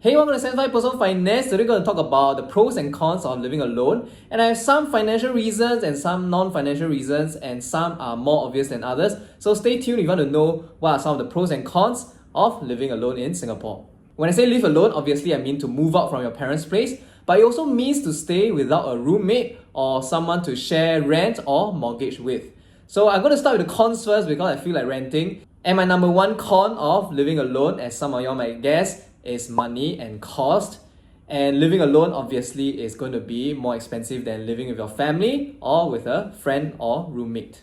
Hey, welcome to 75 Personal Finance. Today we're going to talk about the pros and cons of living alone. And I have some financial reasons and some non-financial reasons, and some are more obvious than others. So stay tuned if you want to know what are some of the pros and cons of living alone in Singapore. When I say live alone, obviously I mean to move out from your parents' place, but it also means to stay without a roommate or someone to share rent or mortgage with. So I'm going to start with the cons first because I feel like ranting. And my number one con of living alone, as some of y'all might guess, is money and cost. And living alone obviously is going to be more expensive than living with your family or with a friend or roommate.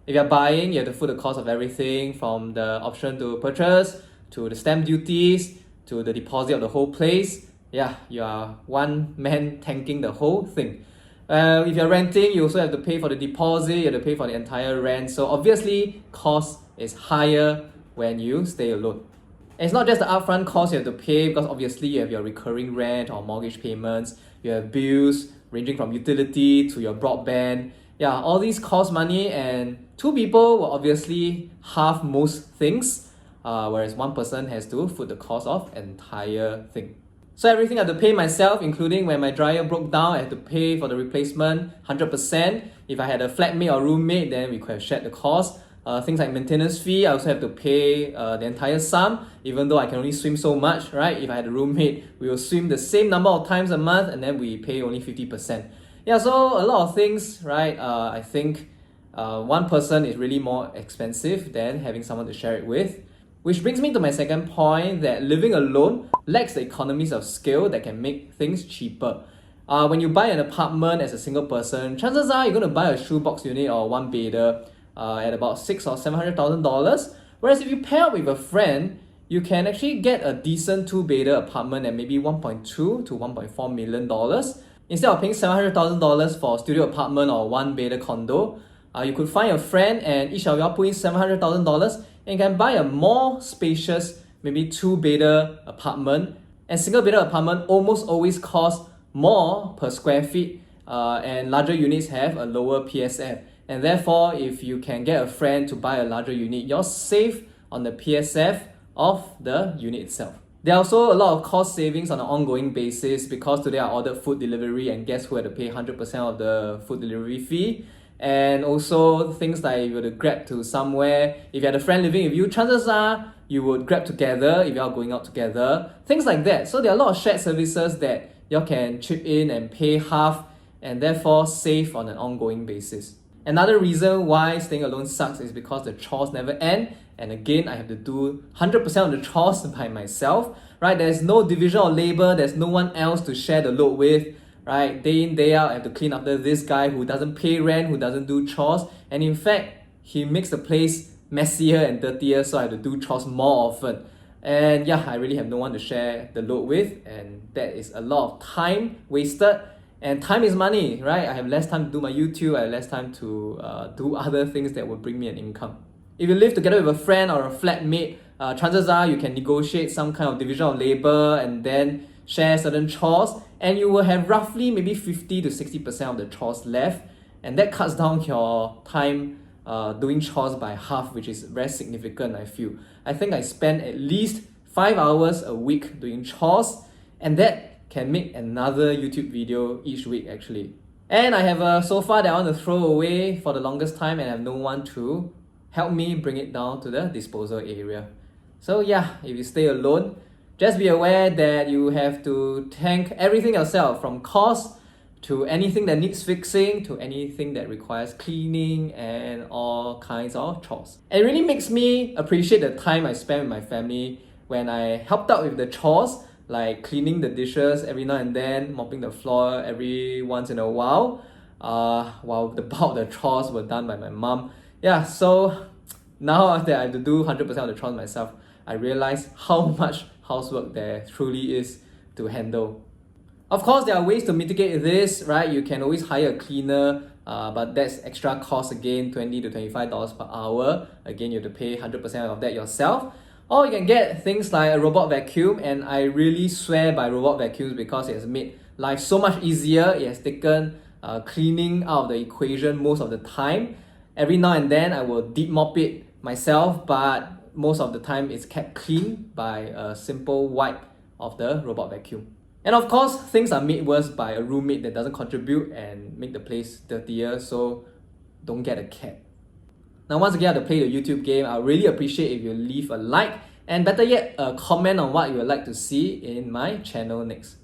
If you're buying, you have to foot the cost of everything from the option to purchase, to the stamp duties, to the deposit of the whole place. Yeah, you are one man tanking the whole thing. If you're renting, you also have to pay for the deposit, you have to pay for the entire rent. So obviously, cost is higher when you stay alone. And it's not just the upfront cost you have to pay, because obviously you have your recurring rent or mortgage payments, you have bills ranging from utility to your broadband. Yeah, all these cost money, and two people will obviously halve most things, whereas one person has to foot the cost of entire thing. So everything I have to pay myself, including when my dryer broke down, I had to pay for the replacement 100%. If I had a flatmate or roommate, then we could have shared the cost. Things like maintenance fee, I also have to pay the entire sum, even though I can only swim so much, right? If I had a roommate, we will swim the same number of times a month and then we pay only 50%. Yeah, so a lot of things, right? I think one person is really more expensive than having someone to share it with. Which brings me to my second point, that living alone lacks the economies of scale that can make things cheaper. When you buy an apartment as a single person, chances are you're going to buy a shoebox unit or one bedder at about $600,000 or $700,000. Whereas if you pair up with a friend, you can actually get a decent two-bedder apartment at maybe $1.2 to $1.4 million. Instead of paying $700,000 for a studio apartment or one-bedder condo, you could find a friend and each of y'all put in $700,000 and can buy a more spacious, maybe two-bedder apartment. And single-bedder apartment almost always cost more per square feet, and larger units have a lower PSF. And therefore, if you can get a friend to buy a larger unit, you're safe on the PSF of the unit itself. There are also a lot of cost savings on an ongoing basis, because today I ordered food delivery and guess who had to pay 100% of the food delivery fee. And also things like if you were to grab to somewhere, if you had a friend living with you, chances are you would grab together if you are going out together. Things like that. So there are a lot of shared services that you can chip in and pay half, and therefore save on an ongoing basis. Another reason why staying alone sucks is because the chores never end. And again, I have to do 100% of the chores by myself, right? There's no division of labor, there's no one else to share the load with, right? Day in, day out, I have to clean after this guy who doesn't pay rent, who doesn't do chores. And in fact, he makes the place messier and dirtier, so I have to do chores more often. And yeah, I really have no one to share the load with, and that is a lot of time wasted. And time is money, right? I have less time to do my YouTube, I have less time to do other things that will bring me an income. If you live together with a friend or a flatmate, chances are you can negotiate some kind of division of labor and then share certain chores, and you will have roughly maybe 50 to 60% of the chores left, and that cuts down your time doing chores by half, which is very significant, I feel. I think I spend at least 5 hours a week doing chores, and that can make another YouTube video each week actually. And I have a sofa that I want to throw away for the longest time, and I have no one to help me bring it down to the disposal area. So yeah, if you stay alone, just be aware that you have to tank everything yourself, from cost to anything that needs fixing to anything that requires cleaning and all kinds of chores. And it really makes me appreciate the time I spend with my family when I helped out with the chores, like cleaning the dishes every now and then, mopping the floor every once in a while, while the bulk of the chores were done by my mom. Yeah, so now that I have to do 100% of the chores myself, I realize how much housework there truly is to handle. Of course, there are ways to mitigate this, right? You can always hire a cleaner, but that's extra cost again, $20 to $25 per hour. Again, you have to pay 100% of that yourself. Or you can get things like a robot vacuum, and I really swear by robot vacuums because it has made life so much easier. It has taken cleaning out of the equation most of the time. Every now and then I will deep mop it myself, but most of the time it's kept clean by a simple wipe of the robot vacuum. And of course, things are made worse by a roommate that doesn't contribute and make the place dirtier, so don't get a cat. Now, once again, I have to play the YouTube game. I really appreciate if you leave a like, and better yet, a comment on what you would like to see in my channel next.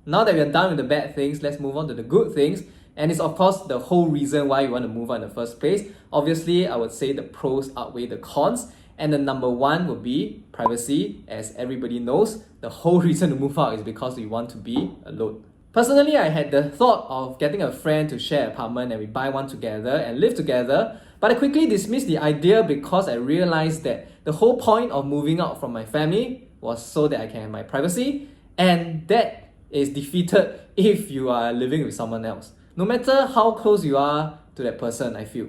Now that we are done with the bad things, let's move on to the good things. And it's of course the whole reason why you want to move on in the first place. Obviously, I would say the pros outweigh the cons. And the number one would be privacy. As everybody knows, the whole reason to move out is because we want to be alone. Personally, I had the thought of getting a friend to share an apartment and we buy one together and live together. But I quickly dismissed the idea because I realized that the whole point of moving out from my family was so that I can have my privacy. And that is defeated if you are living with someone else. No matter how close you are to that person, I feel.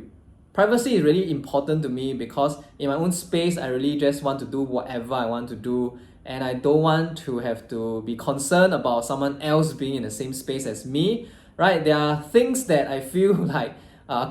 Privacy is really important to me because in my own space, I really just want to do whatever I want to do, and I don't want to have to be concerned about someone else being in the same space as me, right? There are things that I feel like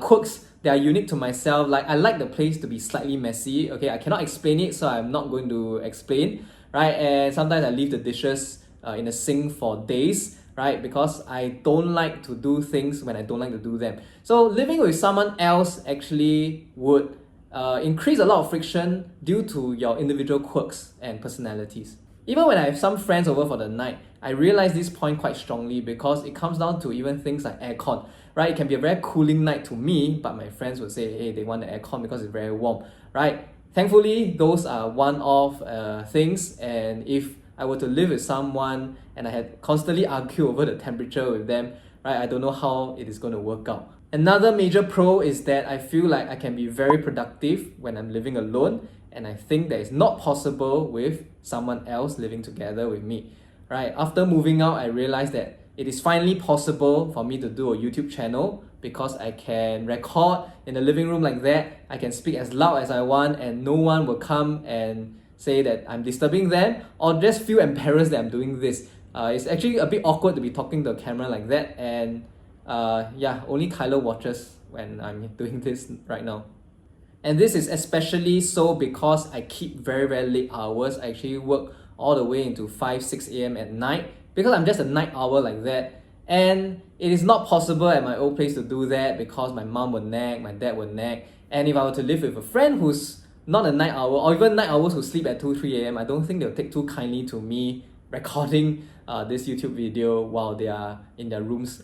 quirks that are unique to myself. Like I like the place to be slightly messy. Okay, I cannot explain it, so I'm not going to explain, right? And sometimes I leave the dishes in the sink for days, right? Because I don't like to do things when I don't like to do them. So living with someone else actually would increase a lot of friction due to your individual quirks and personalities. Even when I have some friends over for the night, I realize this point quite strongly because it comes down to even things like aircon, right? It can be a very cooling night to me, but my friends would say, hey, they want the aircon because it's very warm, right? Thankfully, those are one-off things, and if I were to live with someone and I had constantly argue over the temperature with them, right, I don't know how it is going to work out. Another major pro is that I feel like I can be very productive when I'm living alone, and I think that is not possible with someone else living together with me, right? After moving out, I realized that it is finally possible for me to do a YouTube channel because I can record in the living room like that. I can speak as loud as I want and no one will come and say that I'm disturbing them or just feel embarrassed that I'm doing this. It's actually a bit awkward to be talking to a camera like that, and yeah, only Kyler watches when I'm doing this right now. And this is especially so because I keep very, very late hours. I actually work all the way into 5, 6 a.m. at night because I'm just a night owl like that. And it is not possible at my old place to do that because my mom would nag, my dad would nag. And if I were to live with a friend who's not a night owl, or even night owls who sleep at 2, 3 a.m., I don't think they'll take too kindly to me recording this YouTube video while they are in their rooms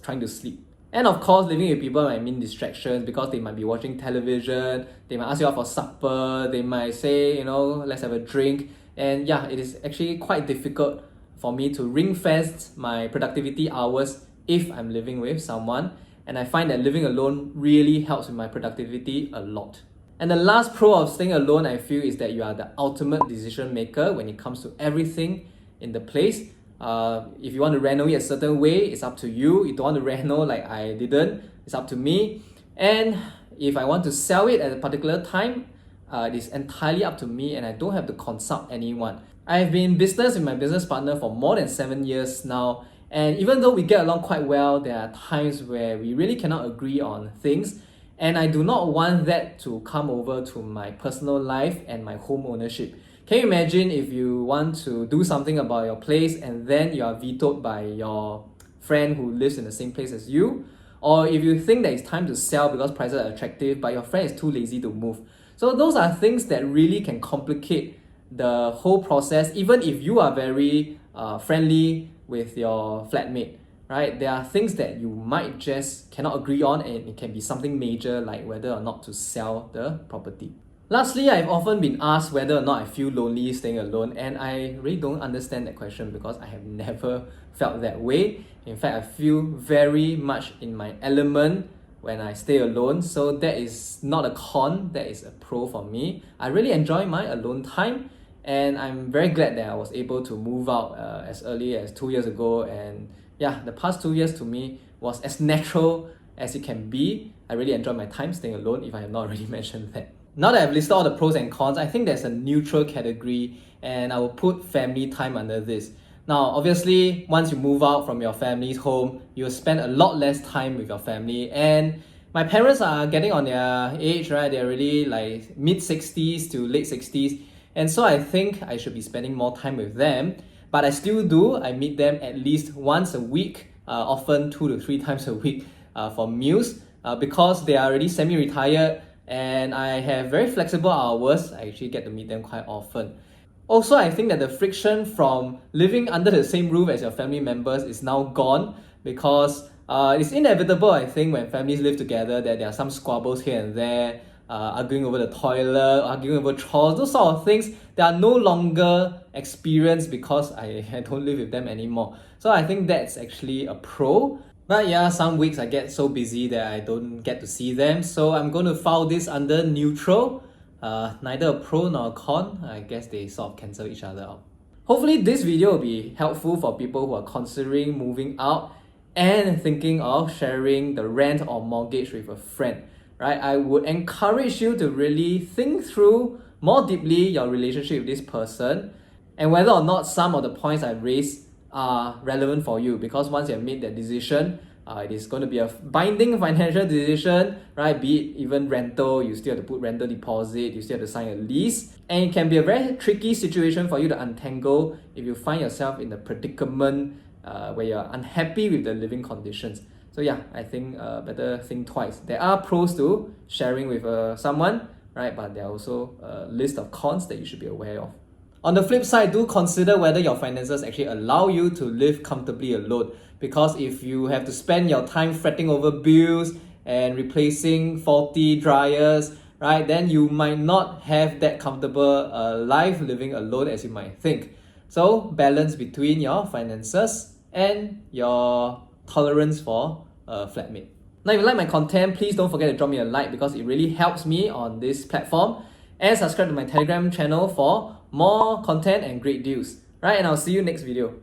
trying to sleep. And of course, living with people might mean distractions because they might be watching television, they might ask you out for supper, they might say, you know, let's have a drink. And yeah, it is actually quite difficult for me to ring fence my productivity hours if I'm living with someone. And I find that living alone really helps with my productivity a lot. And the last pro of staying alone, I feel, is that you are the ultimate decision maker when it comes to everything in the place. If you want to reno it a certain way, it's up to you. You don't want to reno like I didn't, it's up to me. And if I want to sell it at a particular time, it is entirely up to me and I don't have to consult anyone. I've been in business with my business partner for more than 7 years now. And even though we get along quite well, there are times where we really cannot agree on things. And I do not want that to come over to my personal life and my home ownership. Can you imagine if you want to do something about your place and then you are vetoed by your friend who lives in the same place as you? Or if you think that it's time to sell because prices are attractive but your friend is too lazy to move. So those are things that really can complicate the whole process, even if you are very friendly with your flatmate. Right? There are things that you might just cannot agree on, and it can be something major like whether or not to sell the property. Lastly, I've often been asked whether or not I feel lonely staying alone, and I really don't understand that question because I have never felt that way. In fact, I feel very much in my element when I stay alone, so that is not a con, that is a pro for me. I really enjoy my alone time, and I'm very glad that I was able to move out as early as 2 years ago. And yeah, the past 2 years to me was as natural as it can be. I really enjoy my time staying alone, if I have not already mentioned that. Now that I've listed all the pros and cons, I think there's a neutral category and I will put family time under this. Now, obviously, once you move out from your family's home, you'll spend a lot less time with your family. And my parents are getting on their age, right? They're really like mid-60s to late 60s. And so I think I should be spending more time with them. but I still do. I meet them at least once a week, often 2 to 3 times a week for meals, because they are already semi-retired and I have very flexible hours. I actually get to meet them quite often. Also, I think that the friction from living under the same roof as your family members is now gone, because it's inevitable, I think, when families live together that there are some squabbles here and there, arguing over the toilet, arguing over chores, those sort of things that are no longer experienced because I don't live with them anymore. So I think that's actually a pro. But yeah, some weeks I get so busy that I don't get to see them. So I'm going to file this under neutral. Neither a pro nor a con. I guess they sort of cancel each other out. Hopefully this video will be helpful for people who are considering moving out and thinking of sharing the rent or mortgage with a friend. Right? I would encourage you to really think through more deeply your relationship with this person and whether or not some of the points I've raised are relevant for you, because once you have made that decision, it is going to be a binding financial decision, right? Be it even rental, you still have to put rental deposit, you still have to sign a lease, and it can be a very tricky situation for you to untangle if you find yourself in a predicament where you're unhappy with the living conditions. So yeah, I think better think twice. There are pros to sharing with someone, right? But there are also a list of cons that you should be aware of. On the flip side, do consider whether your finances actually allow you to live comfortably alone. Because if you have to spend your time fretting over bills and replacing faulty dryers, right, then you might not have that comfortable life living alone as you might think. So balance between your finances and your tolerance for a flatmate. Now, if you like my content, please don't forget to drop me a like, because it really helps me on this platform. And subscribe to my Telegram channel for more content and great deals. Right, and I'll see you next video.